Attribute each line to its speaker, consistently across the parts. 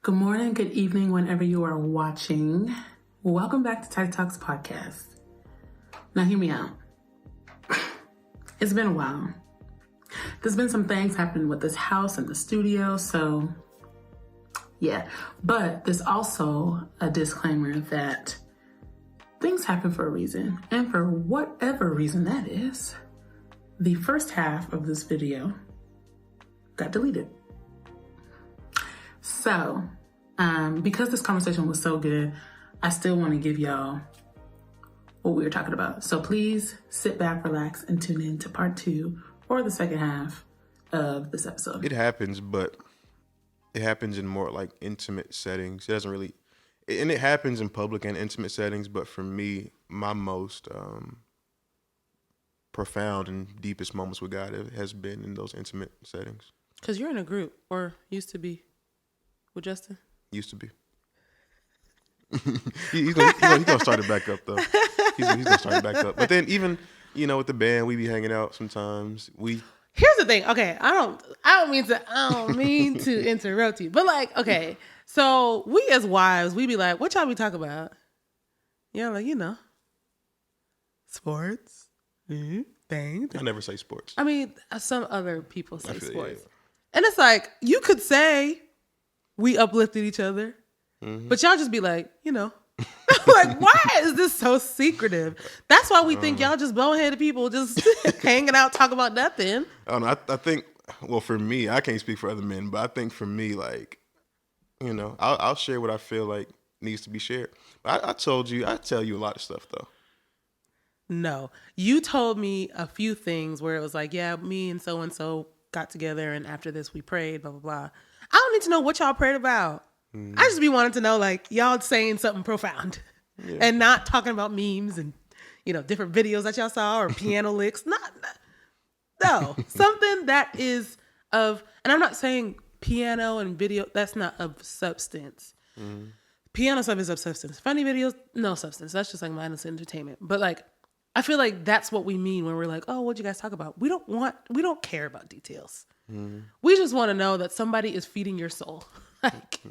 Speaker 1: Good morning, good evening, whenever you are watching. Welcome back to TatiiTalks podcast. Now hear me out. It's been a while. There's been some things happening with this house and the studio, so yeah. But there's also a disclaimer that things happen for a reason, and for whatever reason that is, the first half of this video got deleted. So, because this conversation was so good, I still want to give y'all what we were talking about. So please sit back, relax, and tune in to part 2 or the second half of this episode.
Speaker 2: It happens, but it happens in more like intimate settings. It doesn't really, and it happens in public and intimate settings, but for me, my most profound and deepest moments with God has been in those intimate settings.
Speaker 3: Because you're in a group, or used to be, with Justin?
Speaker 2: Used to be. he's gonna start it back up though. He's gonna start it back up. But then even with the band, we be hanging out sometimes.
Speaker 3: Here's the thing. Okay, I don't mean to interrupt you, but like, okay, so we as wives, we be like, what y'all be talking about? Yeah, like sports, things.
Speaker 2: I never say sports.
Speaker 3: I mean, some other people say sports,
Speaker 2: yeah.
Speaker 3: And it's like you could say we uplifted each other. Mm-hmm. But y'all just be like, like, why is this so secretive? That's why we think y'all just boneheaded people just hanging out, talking about nothing.
Speaker 2: I don't know. I think, well, for me, I can't speak for other men, but I think for me, like, I'll share what I feel like needs to be shared. But I tell you a lot of stuff, though.
Speaker 3: No. You told me a few things where it was like, yeah, me and so got together, and after this we prayed, blah, blah, blah. I don't need to know what y'all prayed about. I just be wanting to know, like, y'all saying something profound and not talking about memes and, different videos that y'all saw or piano licks. No, something that is and I'm not saying piano and video, that's not of substance. Piano stuff is of substance. Funny videos, no substance. That's just like mindless entertainment. But like, I feel like that's what we mean when we're like, oh, what'd you guys talk about? We don't care about details. We just want to know that somebody is feeding your soul.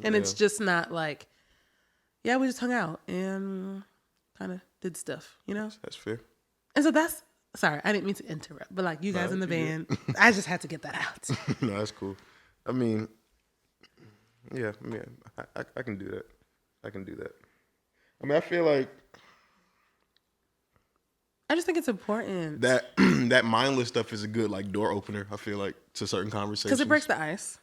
Speaker 3: It's just not like, yeah, we just hung out and kind of did stuff,
Speaker 2: That's fair.
Speaker 3: And so sorry, I didn't mean to interrupt, but like you guys in the band, I just had to get that out.
Speaker 2: No, that's cool. I mean, yeah, I can do that. I mean, I feel like
Speaker 3: I just think it's important
Speaker 2: that that mindless stuff is a good like door opener. I feel like to certain conversations
Speaker 3: because it breaks the ice.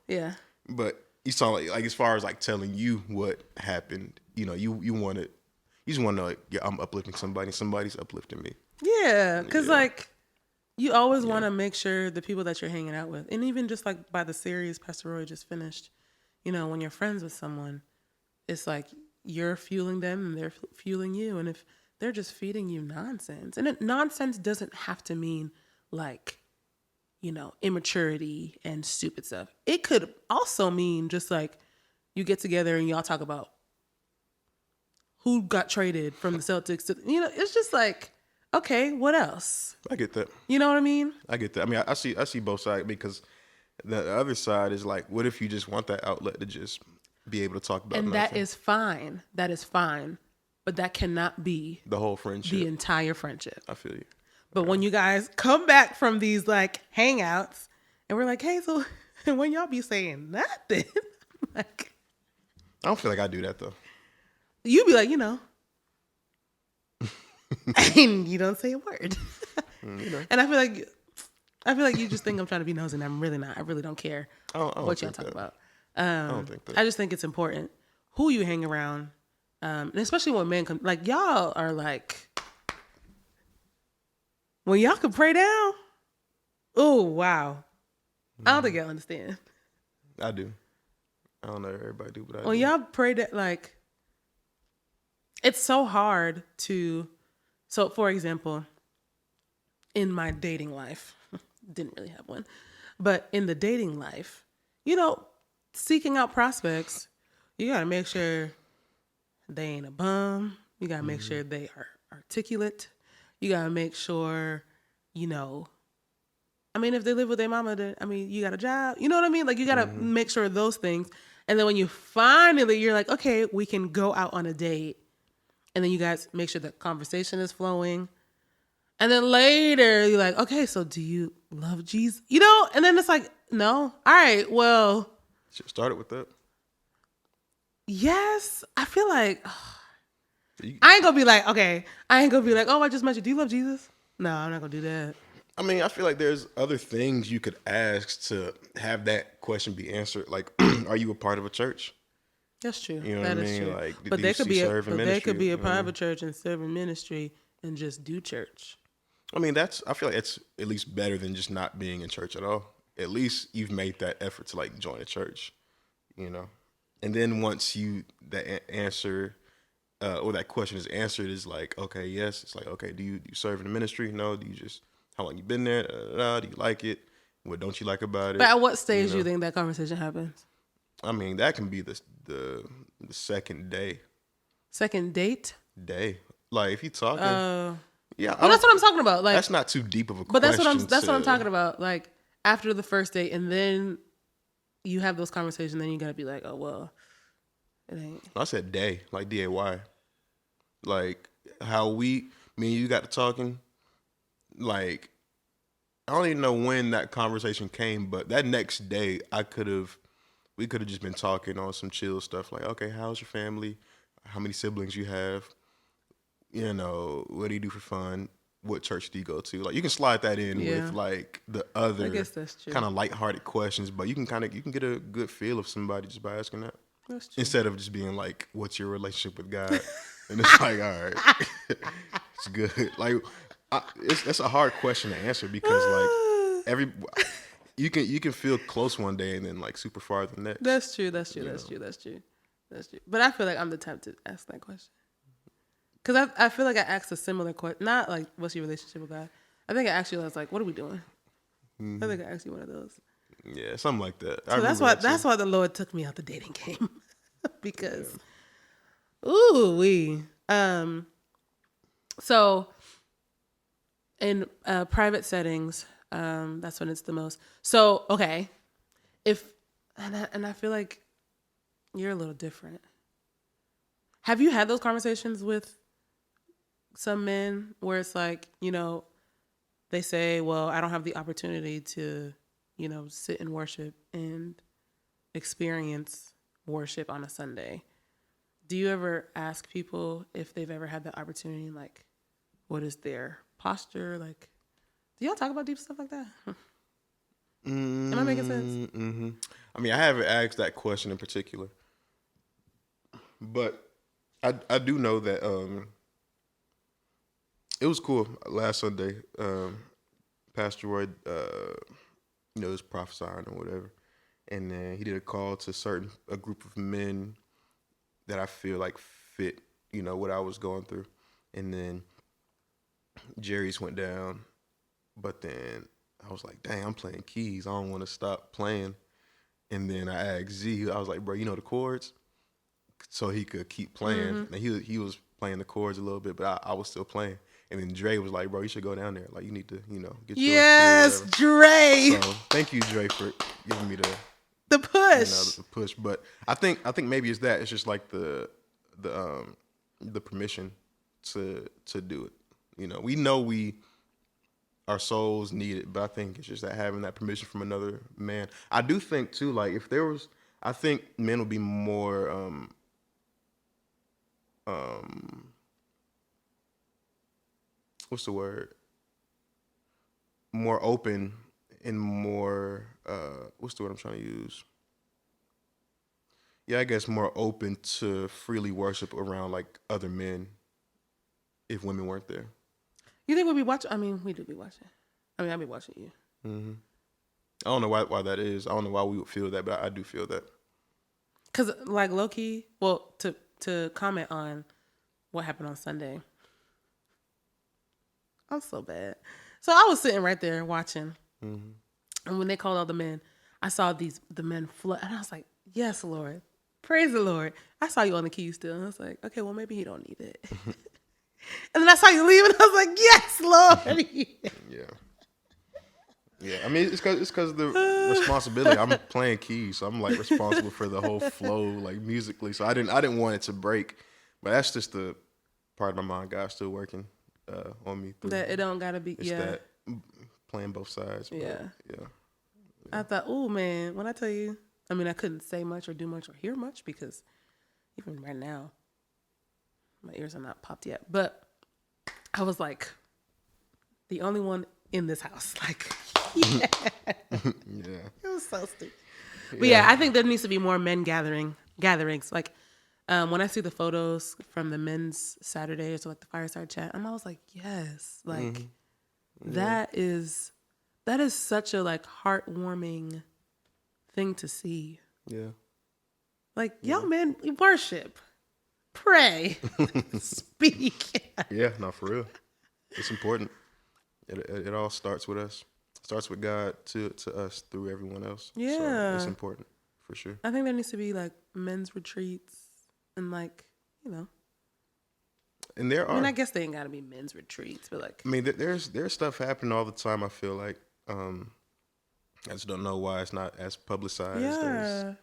Speaker 2: Yeah. But you saw like as far as like telling you what happened, you just want to know like, yeah, I'm uplifting somebody. Somebody's uplifting me.
Speaker 3: Yeah, because like you always want to make sure the people that you're hanging out with, and even just like by the series Pastor Roy just finished, when you're friends with someone, it's like you're fueling them and they're fueling you, and if they're just feeding you nonsense. And nonsense doesn't have to mean like, immaturity and stupid stuff. It could also mean just like you get together and y'all talk about who got traded from the Celtics to, it's just like, okay, what else?
Speaker 2: I get that.
Speaker 3: You know what I mean?
Speaker 2: I get that. I mean, I see both sides, because the other side is like, what if you just want that outlet to just be able to talk about
Speaker 3: and
Speaker 2: nothing?
Speaker 3: That is fine. But that cannot be
Speaker 2: the whole friendship.
Speaker 3: The entire friendship.
Speaker 2: I feel you.
Speaker 3: But when you guys come back from these like hangouts and we're like, hey, so when y'all be saying nothing, like,
Speaker 2: I don't feel like I do that though.
Speaker 3: You be like, and you don't say a word. And I feel like you just think I'm trying to be nosy, and I'm really not. I really don't care what y'all talk about.
Speaker 2: I don't think that.
Speaker 3: I just think it's important who you hang around. And especially when men come, like y'all are like, when y'all can pray down. Oh, wow. I don't think y'all understand.
Speaker 2: I do. I don't know if everybody do, but I do.
Speaker 3: When y'all pray that, like, it's so hard to, so for example, in my dating life, didn't really have one, but in the dating life, seeking out prospects, you got to make sure they ain't a bum. You got to make sure they are articulate. You got to make sure, I mean, if they live with their mama, then, you got a job. You know what I mean? Like, you got to make sure of those things. And then when you finally, you're like, okay, we can go out on a date. And then you guys make sure the conversation is flowing. And then later you're like, okay, so do you love Jesus? You know? And then it's like, no. All right, well.
Speaker 2: Should have started with that.
Speaker 3: Yes. I feel like, I ain't going to be like, okay. I ain't going to be like, oh, I just met you. Do you love Jesus? No, I'm not going to do that.
Speaker 2: I mean, I feel like there's other things you could ask to have that question be answered. Like, are you a part of a church?
Speaker 3: That's true.
Speaker 2: You know
Speaker 3: that
Speaker 2: what I
Speaker 3: is
Speaker 2: mean?
Speaker 3: true.
Speaker 2: Like,
Speaker 3: But they could be a
Speaker 2: you know?
Speaker 3: private church and serve in ministry and just do church.
Speaker 2: I mean, I feel like it's at least better than just not being in church at all. At least you've made that effort to like join a church, you know? And then once answer or that question is answered is like, okay, yes. It's like, okay, do you serve in the ministry? No. Do you just, how long you been there? Do you like it? What don't you like about it?
Speaker 3: But at what stage do you think that conversation happens?
Speaker 2: I mean, that can be the second day.
Speaker 3: Second date?
Speaker 2: Day. Like if you talking. Yeah.
Speaker 3: Well, that's what I'm talking about. Like
Speaker 2: that's not too deep of a
Speaker 3: but
Speaker 2: question.
Speaker 3: that's what I'm talking about. Like after the first date and then you have those conversations, then you gotta be like, oh well, it ain't.
Speaker 2: I said day, like DAY. Like how me and you got to talking, like I don't even know when that conversation came, but that next day we could have just been talking on some chill stuff like, okay, how's your family? How many siblings you have? You know, what do you do for fun? What church do you go to? Like you can slide that in with like the other kind of lighthearted questions, but you can get a good feel of somebody just by asking that.
Speaker 3: That's true.
Speaker 2: Instead of just being like, what's your relationship with God? And it's like, all right, it's good. Like that's a hard question to answer because like you can feel close one day and then like super far the next.
Speaker 3: That's true. That's true. But I feel like I'm the type to ask that question. Because I feel like I asked a similar question. Not like, what's your relationship with God? I think I actually was like, what are we doing? I think I asked you one of those.
Speaker 2: Yeah, something like that.
Speaker 3: So that's why the Lord took me out the dating game. Because, ooh-wee. So, in private settings, that's when it's the most. So, okay. And I feel like you're a little different. Have you had those conversations with some men where it's like, you know, they say, well, I don't have the opportunity to, you know, sit and worship and experience worship on a Sunday. Do you ever ask people if they've ever had the opportunity, like, what is their posture? Like, do y'all talk about deep stuff like that? Am I making sense?
Speaker 2: Mm-hmm. I mean, I haven't asked that question in particular, but I do know that it was cool last Sunday. Pastor Roy, was prophesying or whatever, and then he did a call to a group of men that I feel like fit, what I was going through, and then Jerry's went down, but then I was like, dang, I'm playing keys. I don't want to stop playing, and then I asked Z. I was like, bro, you know the chords, so he could keep playing. And he was playing the chords a little bit, but I was still playing. And then Dre was like, bro, you should go down there. Like, you need to, get your
Speaker 3: Yes, Dre.
Speaker 2: So thank you, Dre, for giving me
Speaker 3: the push.
Speaker 2: The push. But I think maybe it's that. It's just like the permission to do it. We know our souls need it, but I think it's just that having that permission from another man. I do think too, like I think men would be more what's the word? More open and more what's the word I'm trying to use? Yeah, I guess more open to freely worship around like other men if women weren't there.
Speaker 3: You think we'll be watching? I mean, we do be watching. I mean, I'll be watching you.
Speaker 2: Mm-hmm. I don't know why that is. I don't know why we would feel that, but I do feel that.
Speaker 3: Because, like, low-key, well, to comment on what happened on Sunday. I'm so bad. So I was sitting right there watching. Mm-hmm. And when they called all the men, I saw the men flood. And I was like, yes, Lord. Praise the Lord. I saw you on the keys still. And I was like, okay, well, maybe he don't need it. And then I saw you leave, and I was like, yes, Lord.
Speaker 2: Yeah. Yeah, I mean, it's because of the responsibility. I'm playing keys, so I'm like responsible for the whole flow, like musically. So I didn't want it to break, but that's just the part of my mind God's still working on me through.
Speaker 3: That it don't gotta be.
Speaker 2: It's
Speaker 3: Yeah.
Speaker 2: that playing both sides. But
Speaker 3: Yeah.
Speaker 2: yeah.
Speaker 3: I thought, oh man, when I tell you, I mean, I couldn't say much or do much or hear much because even right now, my ears are not popped yet. But I was like, the only one in this house. Like, yeah.
Speaker 2: Yeah.
Speaker 3: It was so stupid. But yeah, I think there needs to be more men gatherings. Like, when I see the photos from the men's Saturdays or like the fireside chat, I'm always like, yes, like that is such a like heartwarming thing to see.
Speaker 2: Yeah.
Speaker 3: Like, y'all men worship, pray, speak.
Speaker 2: Yeah, no, for real. It's important. It all starts with us. It starts with God to us through everyone else.
Speaker 3: Yeah.
Speaker 2: So it's important for sure.
Speaker 3: I think there needs to be like men's retreats and like, you know.
Speaker 2: And there are.
Speaker 3: I mean, I guess they ain't got to be men's retreats, but like.
Speaker 2: I mean, there's stuff happening all the time. I feel like I just don't know why it's not as publicized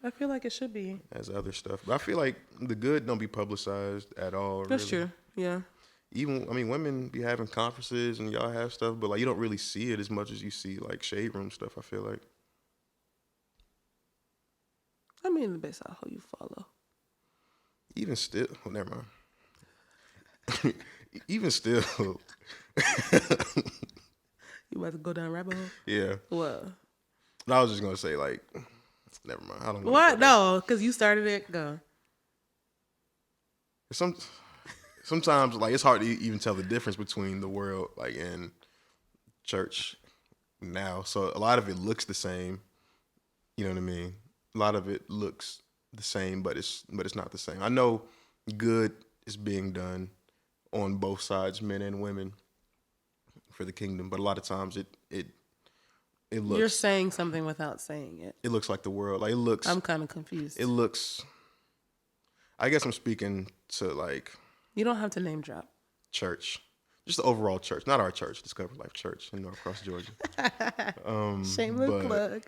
Speaker 3: I feel like it should be.
Speaker 2: as other stuff. But I feel like the good don't be publicized at all.
Speaker 3: That's
Speaker 2: really.
Speaker 3: true. Yeah.
Speaker 2: Even, I mean, women be having conferences and y'all have stuff, but like you don't really see it as much as you see like shade room stuff, I feel like.
Speaker 3: I mean, based on who you follow.
Speaker 2: Even still, never mind. Even still.
Speaker 3: You about to go down rabbit hole?
Speaker 2: Yeah.
Speaker 3: What?
Speaker 2: No, I was just gonna say like, never mind. I don't know.
Speaker 3: What? No, because you started it. Go.
Speaker 2: Sometimes like it's hard to even tell the difference between the world like and church now. So a lot of it looks the same. You know what I mean? A lot of it looks the same, but it's not the same. I know good is being done on both sides, men and women, for the kingdom, but a lot of times it looks.
Speaker 3: You're saying something without saying it.
Speaker 2: It looks like the world. Like it looks.
Speaker 3: I'm kind of confused.
Speaker 2: It looks. I guess I'm speaking to like.
Speaker 3: You don't have to name drop.
Speaker 2: Church, just the overall church, not our church, Discover Life Church in North Cross, Georgia.
Speaker 3: Shameless plug.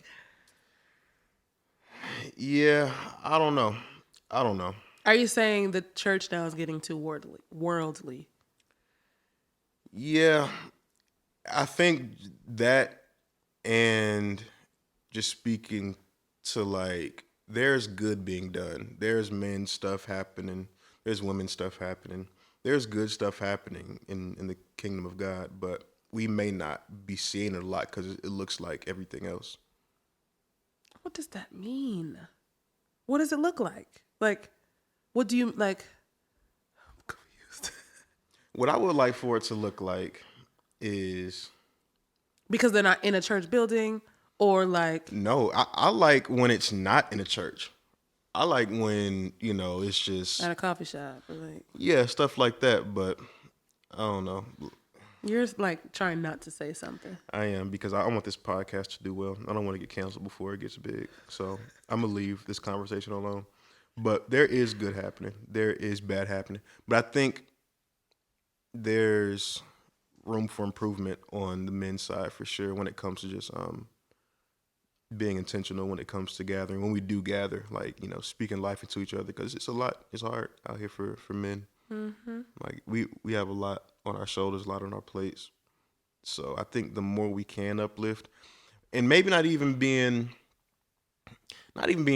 Speaker 2: Yeah, I don't know.
Speaker 3: Are you saying the church now is getting too worldly?
Speaker 2: Yeah, I think that, and just speaking to like, there's good being done. There's men stuff happening. There's women stuff happening. There's good stuff happening in the kingdom of God, but we may not be seeing it a lot because it looks like everything else.
Speaker 3: What does that mean? What does it look like? Like, what do you like? I'm confused.
Speaker 2: What I would like for it to look like is...
Speaker 3: Because they're not in a church building or like...
Speaker 2: No, I like when it's not in a church. I like when, you know, it's just...
Speaker 3: At a coffee shop. Or like...
Speaker 2: Yeah, stuff like that, but I don't know.
Speaker 3: You're like trying not to say something.
Speaker 2: I am, because I want this podcast to do well. I don't want to get canceled before it gets big. So I'm going to leave this conversation alone. But there is good happening. There is bad happening. But I think there's room for improvement on the men's side for sure when it comes to just being intentional when it comes to gathering. When we do gather, like, you know, speaking life into each other, because it's a lot. It's hard out here for men. Mm-hmm. Like we have a lot on our shoulders, a lot on our plates. So I think the more we can uplift, and maybe not even being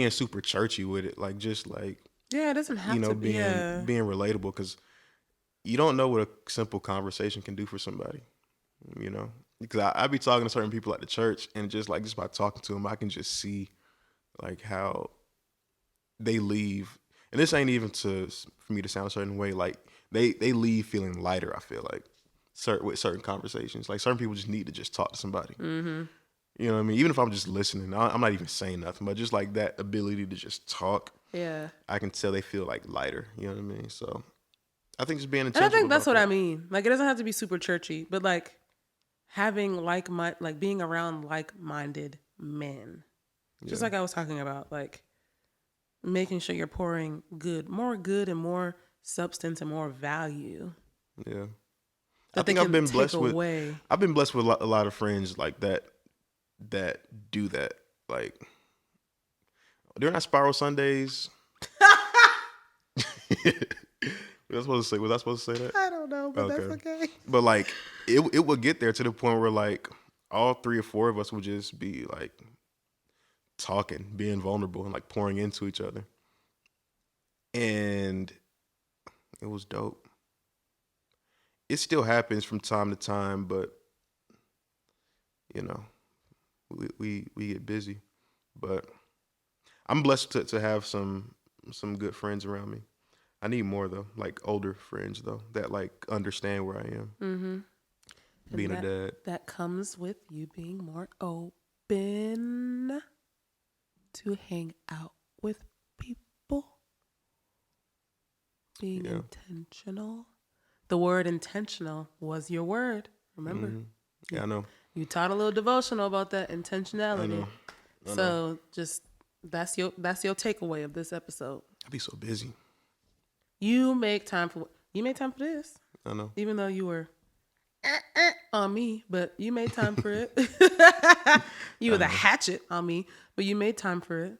Speaker 2: super churchy with it, like just like,
Speaker 3: yeah, it doesn't have to be
Speaker 2: being relatable, because you don't know what a simple conversation can do for somebody, you know. Because I be talking to certain people at the church, and just by talking to them, I can just see like how they leave. And this ain't even for me to sound a certain way. Like they leave feeling lighter. I feel like with certain conversations, like certain people just need to just talk to somebody. Mm-hmm. You know what I mean? Even if I'm just listening, I'm not even saying nothing, but just like that ability to just talk.
Speaker 3: Yeah, I
Speaker 2: can tell they feel like lighter. You know what I mean? So I think just being
Speaker 3: intentional. And I think that's what
Speaker 2: that.
Speaker 3: I mean. Like it doesn't have to be super churchy, but like having being around like-minded men. Just like I was talking about, like making sure you're pouring more good and more substance and more value.
Speaker 2: Yeah. I think I've been blessed with a lot of friends like that that do that. Like, during our Spiral Sundays. Was I supposed to say that?
Speaker 3: I don't know, but that's okay.
Speaker 2: But like, it would get there to the point where like all 3 or 4 of us would just be like talking, being vulnerable, and like pouring into each other, and it was dope. It still happens from time to time, but you know, we get busy. But I'm blessed to have some good friends around me. I need more though, like older friends though, that like understand where I am.
Speaker 3: Mm-hmm.
Speaker 2: Being a dad.
Speaker 3: That comes with you being more open to hang out with people. Being intentional. The word intentional was your word. Remember?
Speaker 2: Mm-hmm. Yeah, I know.
Speaker 3: You taught a little devotional about that intentionality.
Speaker 2: I know.
Speaker 3: So just that's your takeaway of this episode.
Speaker 2: I'd be so busy.
Speaker 3: You make time for this.
Speaker 2: I know.
Speaker 3: Even though you were on me, but you made time for it. You were the hatchet on me, but you made time for it.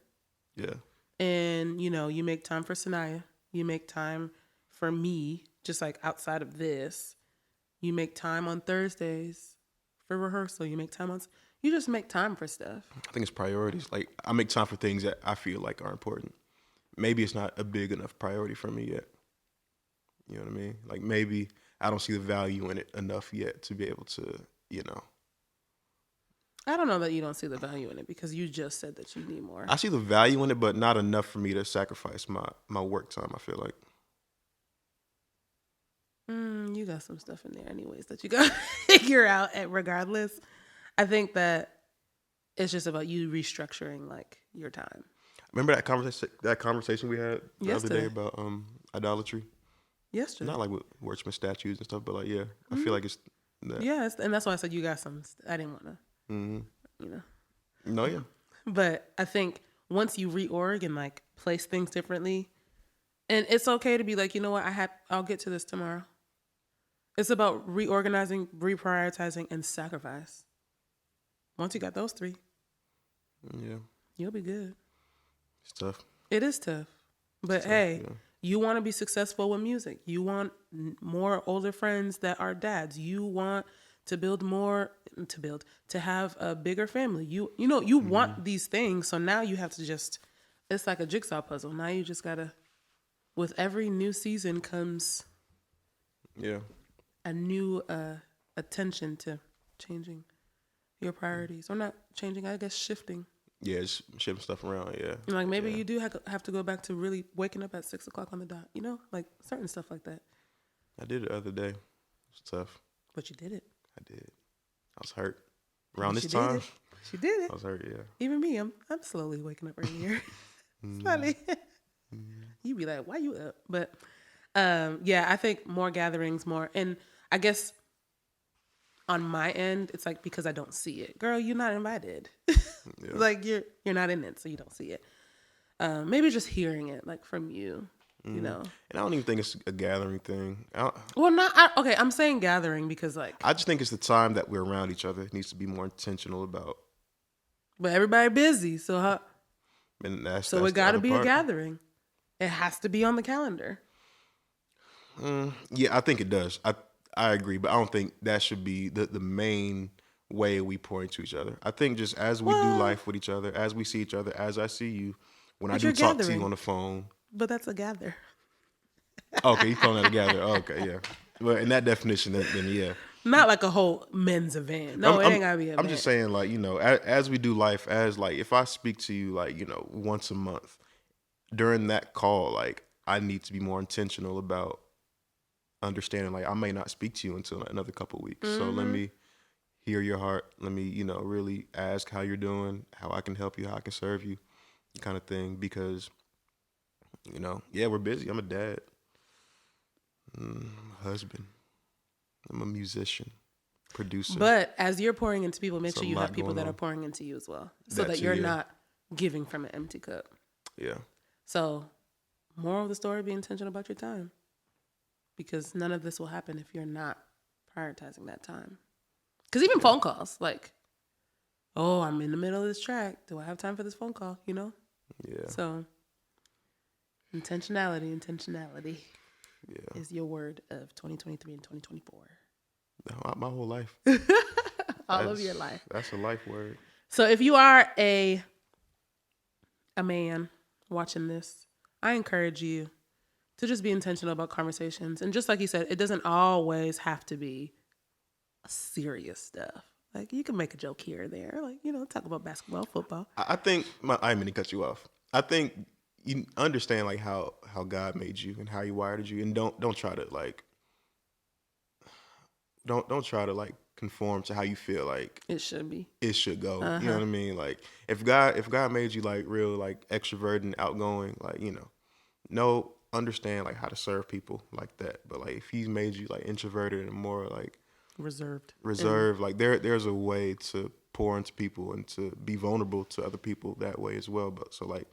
Speaker 2: Yeah.
Speaker 3: And you make time for Sanaya. You make time for me, just like outside of this. You make time on Thursdays for rehearsal. You just make time for stuff.
Speaker 2: I think it's priorities. Like, I make time for things that I feel like are important. Maybe it's not a big enough priority for me yet. You know what I mean? Like, maybe I don't see the value in it enough yet to be able to,
Speaker 3: I don't know that you don't see the value in it because you just said that you need more.
Speaker 2: I see the value in it, but not enough for me to sacrifice my work time, I feel like.
Speaker 3: You got some stuff in there anyways that you got to figure out regardless. I think that it's just about you restructuring like your time.
Speaker 2: Remember that conversation we had the other day about idolatry?
Speaker 3: Yesterday.
Speaker 2: Not like with worshiping statues and stuff, but like, I feel like it's that.
Speaker 3: Yeah, and that's why I said you got some. I didn't want to,
Speaker 2: No, yeah.
Speaker 3: But I think once you reorg and like place things differently, and it's okay to be like, you know what, I'll get to this tomorrow. It's about reorganizing, reprioritizing, and sacrifice. Once you got those 3, you'll be good.
Speaker 2: It's tough.
Speaker 3: It is tough. But you want to be successful with music. You want more older friends that are dads. You want to to have a bigger family. You want these things. So now you have to it's like a jigsaw puzzle. Now you just gotta, with every new season comes a new attention to changing your priorities, or not changing, I guess shifting.
Speaker 2: Yeah, just shifting stuff around. Yeah,
Speaker 3: like maybe you do have to go back to really waking up at 6:00 on the dot. Like certain stuff like that.
Speaker 2: I did it the other day. It was tough.
Speaker 3: But you did it.
Speaker 2: I did. I was hurt around this time.
Speaker 3: She did it.
Speaker 2: I was hurt. Yeah.
Speaker 3: Even me, I'm slowly waking up right here. Slowly. You be like, why you up? But I think more gatherings, and I guess on my end, it's like because I don't see it. Girl, you're not invited. Like you're not in it, so you don't see it. Maybe just hearing it like from you,
Speaker 2: And I don't even think it's a gathering thing.
Speaker 3: I'm saying gathering because like
Speaker 2: I just think it's the time that we're around each other. It needs to be more intentional about.
Speaker 3: But everybody busy, so
Speaker 2: that's
Speaker 3: it got to be a gathering. It has to be on the calendar.
Speaker 2: Yeah, I think it does. I agree, but I don't think that should be the main way we point to each other. I think just as we do life with each other, as we see each other, as I see you, when I do talk to you on the phone.
Speaker 3: But that's a gather.
Speaker 2: Okay, you calling that a gather? Okay, yeah. Well, in that definition, then yeah.
Speaker 3: Not like a whole men's event. No, it ain't gotta be an event.
Speaker 2: I'm just saying, like, as we do life, as like if I speak to you, like, once a month, during that call, like, I need to be more intentional about understanding, like, I may not speak to you until another couple of weeks. So let me hear your heart. Let me, really ask how you're doing, how I can help you, how I can serve you, kind of thing. Because, we're busy. I'm a dad, husband. I'm a musician, producer.
Speaker 3: But as you're pouring into people, make sure you have people that are pouring into you as well, so that you're not giving from an empty cup.
Speaker 2: Yeah.
Speaker 3: So, moral of the story: be intentional about your time, because none of this will happen if you're not prioritizing that time. Because even phone calls, like, oh, I'm in the middle of this track. Do I have time for this phone call? You know?
Speaker 2: Yeah.
Speaker 3: So intentionality
Speaker 2: Yeah.
Speaker 3: is your word of 2023 and 2024.
Speaker 2: My whole life.
Speaker 3: All of your life.
Speaker 2: That's a life word.
Speaker 3: So if you are a man watching this, I encourage you to just be intentional about conversations. And just like you said, it doesn't always have to be serious stuff. Like, you can make a joke here or there. Like, you know, talk about basketball, football.
Speaker 2: I think, I didn't mean to cut you off. I think you understand like how God made you and how He wired you, and don't try to like don't try to like conform to how you feel like
Speaker 3: It should be.
Speaker 2: it should go. You know what I mean? Like if God made you like real like extroverted and outgoing, like, you know, understand like how to serve people like that. But like if He's made you like introverted and more like
Speaker 3: Reserved,
Speaker 2: like there's a way to pour into people and to be vulnerable to other people that way as well. But so like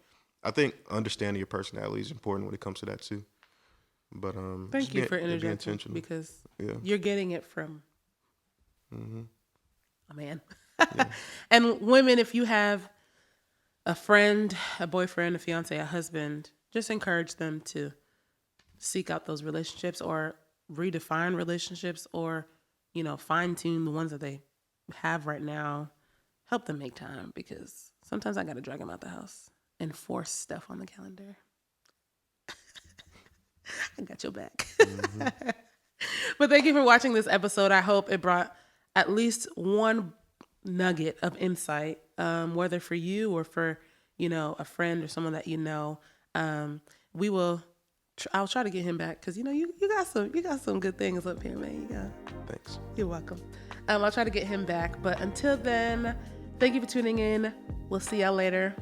Speaker 2: I think understanding your personality is important when it comes to that too. But
Speaker 3: thank you for interjecting, because you're getting it from a man.
Speaker 2: Yeah.
Speaker 3: And women, if you have a friend, a boyfriend, a fiance, a husband, just encourage them to seek out those relationships or redefine relationships, or, you know, fine tune the ones that they have right now. Help them make time, because sometimes I got to drag them out the house and force stuff on the calendar. I got your back. But thank you for watching this episode. I hope it brought at least one nugget of insight, whether for you or for, you know, a friend or someone that you know. I'll try to get him back, because, you know, you got some good things up here, man.
Speaker 2: Thanks.
Speaker 3: You're welcome. I'll try to get him back. But until then, thank you for tuning in. We'll see y'all later.